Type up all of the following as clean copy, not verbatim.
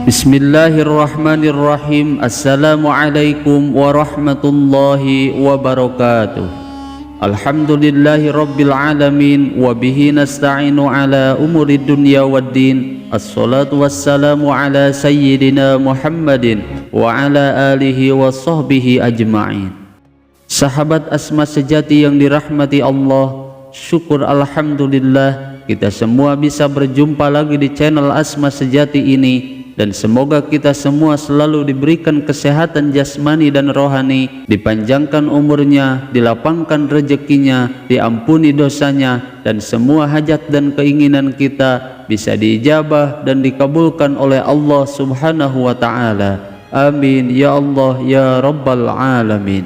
Bismillahirrahmanirrahim. Assalamualaikum warahmatullahi wabarakatuh. Alhamdulillahi rabbil alamin. Wabihi nasta'inu ala umuri dunya waddin. Assalatu wassalamu ala sayyidina Muhammadin wa ala alihi wa sahbihi ajma'in. Sahabat Asma sejati yang dirahmati Allah, syukur alhamdulillah kita semua bisa berjumpa lagi di channel Asma Sejati ini. Dan semoga kita semua selalu diberikan kesehatan jasmani dan rohani, dipanjangkan umurnya, dilapangkan rezekinya, diampuni dosanya, dan semua hajat dan keinginan kita bisa diijabah dan dikabulkan oleh Allah Subhanahu wa Ta'ala. Amin ya Allah ya Rabbal Alamin.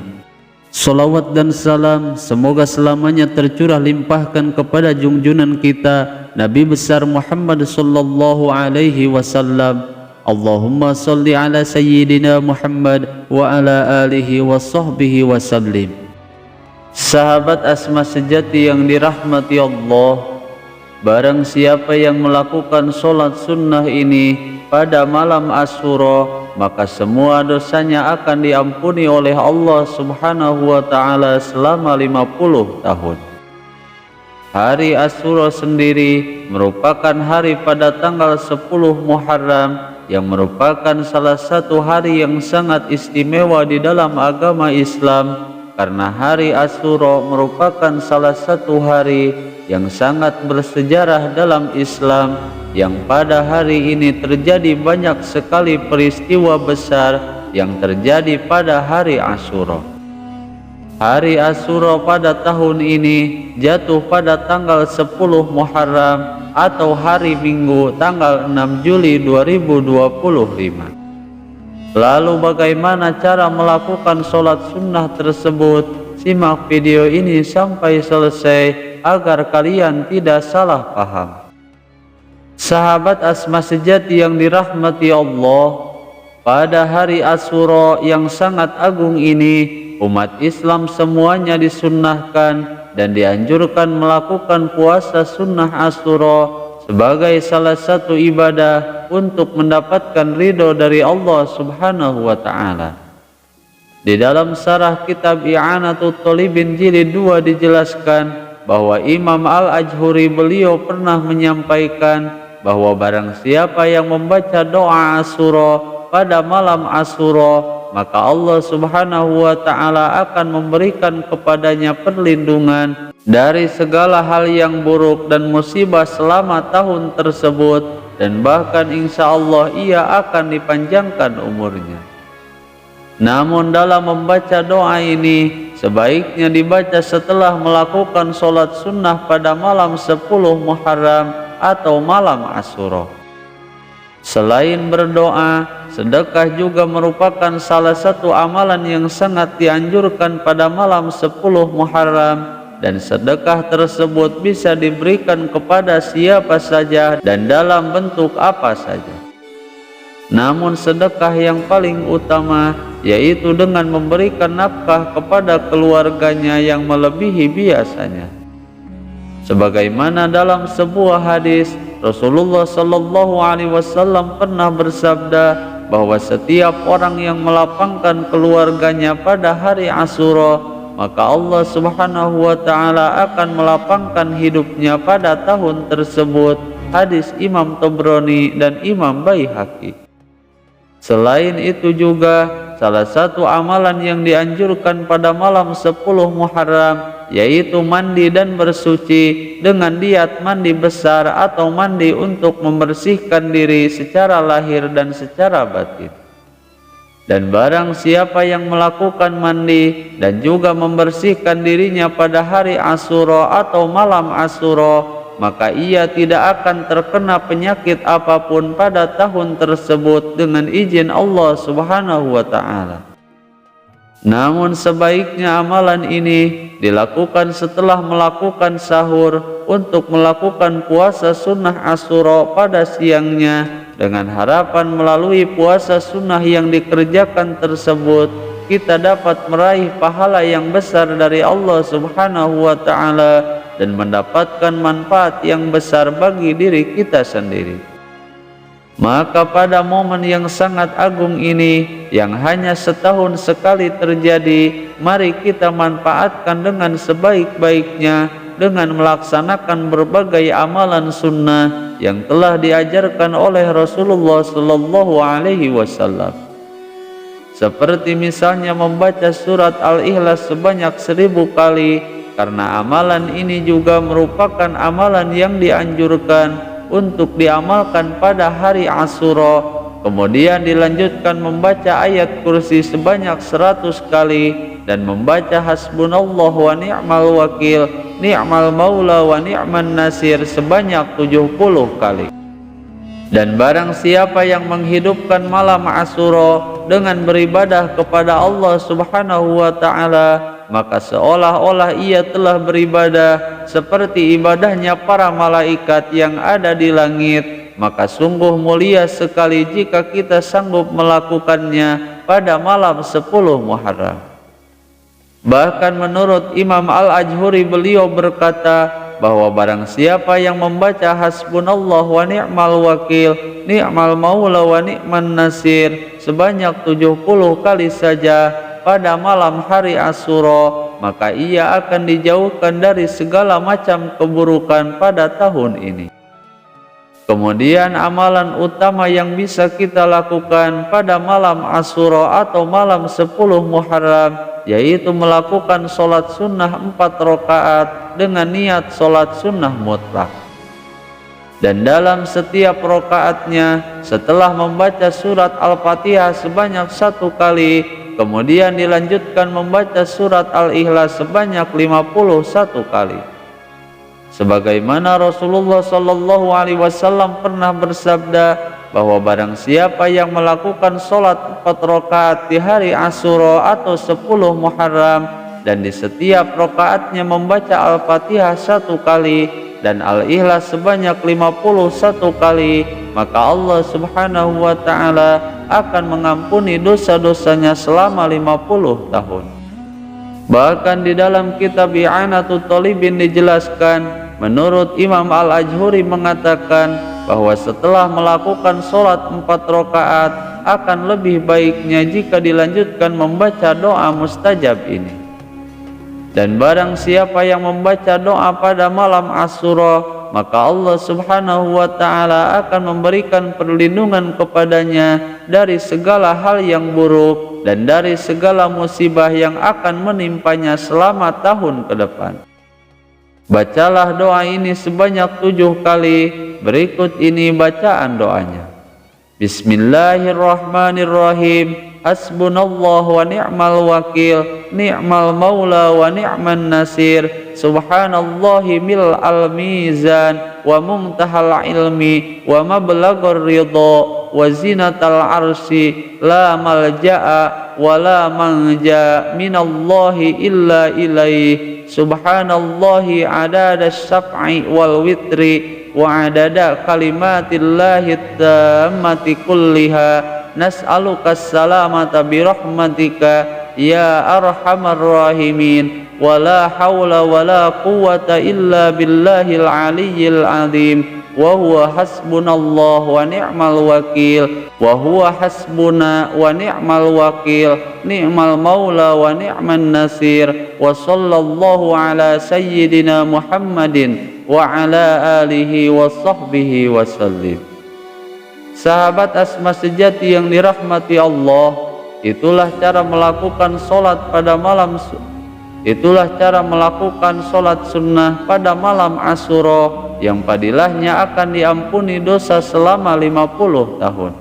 Salawat dan salam semoga selamanya tercurah limpahkan kepada junjunan kita Nabi besar Muhammad sallallahu alaihi wasallam. Allahumma salli ala sayyidina Muhammad wa ala alihi wa sahbihi wa sallim. Sahabat Asma sejati yang dirahmati Allah, barang siapa yang melakukan sholat sunnah ini pada malam Asyura, maka semua dosanya akan diampuni oleh Allah Subhanahu wa Ta'ala selama 50 tahun. Hari Asyura sendiri merupakan hari pada tanggal 10 Muharram, yang merupakan salah satu hari yang sangat istimewa di dalam agama Islam, karena hari Asyura merupakan salah satu hari yang sangat bersejarah dalam Islam, yang pada hari ini terjadi banyak sekali peristiwa besar yang terjadi pada hari Asyura. Hari Asyura pada tahun ini jatuh pada tanggal 10 Muharram atau hari Minggu tanggal 6 Juli 2025. Lalu bagaimana cara melakukan sholat sunnah tersebut? Simak video ini sampai selesai agar kalian tidak salah paham. Sahabat Asma sejati yang dirahmati Allah, pada hari Asyura yang sangat agung ini, umat Islam semuanya disunnahkan dan dianjurkan melakukan puasa sunnah Asyura sebagai salah satu ibadah untuk mendapatkan ridho dari Allah Subhanahu wa Ta'ala. Di dalam sarah kitab I'anatul Thalibin jilid 2 dijelaskan bahwa Imam Al-Ajhuri beliau pernah menyampaikan bahwa barang siapa yang membaca doa Asyura pada malam Asyura, maka Allah Subhanahu wa Ta'ala akan memberikan kepadanya perlindungan dari segala hal yang buruk dan musibah selama tahun tersebut, dan bahkan insya Allah ia akan dipanjangkan umurnya. Namun dalam membaca doa ini sebaiknya dibaca setelah melakukan sholat sunnah pada malam 10 Muharram atau malam Asyura. Selain berdoa, sedekah juga merupakan salah satu amalan yang sangat dianjurkan pada malam 10 Muharram, dan sedekah tersebut bisa diberikan kepada siapa saja dan dalam bentuk apa saja. Namun sedekah yang paling utama yaitu dengan memberikan nafkah kepada keluarganya yang melebihi biasanya. Sebagaimana dalam sebuah hadis, Rasulullah Sallallahu Alaihi Wasallam pernah bersabda bahwa setiap orang yang melapangkan keluarganya pada hari Asyura, maka Allah Subhanahu wa Ta'ala akan melapangkan hidupnya pada tahun tersebut. Hadis Imam Tabrani dan Imam Baihaqi. Selain itu juga salah satu amalan yang dianjurkan pada malam 10 Muharram yaitu mandi dan bersuci dengan niat mandi besar atau mandi untuk membersihkan diri secara lahir dan secara batin. Dan barang siapa yang melakukan mandi dan juga membersihkan dirinya pada hari Asyura atau malam Asyura, maka ia tidak akan terkena penyakit apapun pada tahun tersebut dengan izin Allah Subhanahu wa Ta'ala. Namun sebaiknya amalan ini dilakukan setelah melakukan sahur untuk melakukan puasa sunnah Asyura pada siangnya, dengan harapan melalui puasa sunnah yang dikerjakan tersebut kita dapat meraih pahala yang besar dari Allah Subhanahu wa Ta'ala dan mendapatkan manfaat yang besar bagi diri kita sendiri. Maka pada momen yang sangat agung ini yang hanya setahun sekali terjadi, mari kita manfaatkan dengan sebaik-baiknya dengan melaksanakan berbagai amalan sunnah yang telah diajarkan oleh Rasulullah Sallallahu Alaihi Wasallam. Seperti misalnya membaca surat Al-Ikhlas sebanyak 1000 kali, karena amalan ini juga merupakan amalan yang dianjurkan untuk diamalkan pada hari Asyura. Kemudian dilanjutkan membaca ayat kursi sebanyak 100 kali dan membaca hasbunallah wa ni'mal wakil, ni'mal maula wa ni'man nasir sebanyak 70 kali. Dan barang siapa yang menghidupkan malam Asyura dengan beribadah kepada Allah Subhanahu wa Ta'ala, maka seolah-olah ia telah beribadah seperti ibadahnya para malaikat yang ada di langit. Maka sungguh mulia sekali jika kita sanggup melakukannya pada malam 10 Muharram. Bahkan menurut Imam Al-Ajhuri, beliau berkata bahwa barang siapa yang membaca hasbunallah wa ni'mal wakil, ni'mal maula wa ni'man nasir sebanyak 70 kali saja pada malam hari Asyura, maka ia akan dijauhkan dari segala macam keburukan pada tahun ini. Kemudian amalan utama yang bisa kita lakukan pada malam Asyura atau malam 10 Muharram yaitu melakukan sholat sunnah 4 rakaat dengan niat sholat sunnah mutlak. Dan dalam setiap rakaatnya setelah membaca surat Al-Fatihah sebanyak 1 kali, kemudian dilanjutkan membaca surat Al-Ikhlas sebanyak 51 kali. Sebagaimana Rasulullah Sallallahu Alaihi Wasallam pernah bersabda bahwa barang siapa yang melakukan sholat 4 rakaat di hari Asyura atau 10 Muharram dan di setiap rakaatnya membaca Al-Fatihah 1 kali dan Al-Ikhlas sebanyak 51 kali, maka Allah Subhanahu wa Ta'ala akan mengampuni dosa-dosanya selama 50 tahun. Bahkan di dalam kitab I'anatul Talibin dijelaskan, menurut Imam Al-Ajhuri mengatakan bahwa setelah melakukan sholat 4 rakaat akan lebih baiknya jika dilanjutkan membaca doa mustajab ini. Dan barang siapa yang membaca doa pada malam Asyura, maka Allah Subhanahu wa Ta'ala akan memberikan perlindungan kepadanya dari segala hal yang buruk dan dari segala musibah yang akan menimpanya selama tahun ke depan. Bacalah doa ini sebanyak 7 kali. Berikut ini bacaan doanya. Bismillahirrahmanirrahim. Hasbunallah wa ni'mal wakil, ni'mal maula wa ni'man nasir. Subhanallahi mil'al mizan wa muntahal ilmi wa mablaghur ridha wa zinatal arsi. La malja'a wa la manja minallahi illa ilaih. Subhanallahi adada syaf'i wal witri wa adada kalimatillahi tammati kulliha. Nas'aluka salamata birahmatika ya arhamar rahimin. Wa la hawla wa la quwwata illa billahil aliyyil azim. Wa huwa hasbunallah wa ni'mal wakil. Wa huwa hasbuna wa ni'mal wakil. Ni'mal maula wa ni'man nasir. Wa sallallahu ala sayyidina Muhammadin wa ala alihi wa sahbihi wa sallim. Sahabat Asma sejati yang dirahmati Allah, itulah cara melakukan sholat pada malam sunnah pada malam Asyura yang padilahnya akan diampuni dosa selama 50 tahun.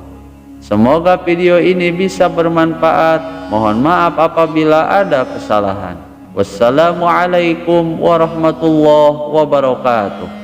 Semoga video ini bisa bermanfaat. Mohon maaf apabila ada kesalahan. Wassalamualaikum warahmatullahi wabarakatuh.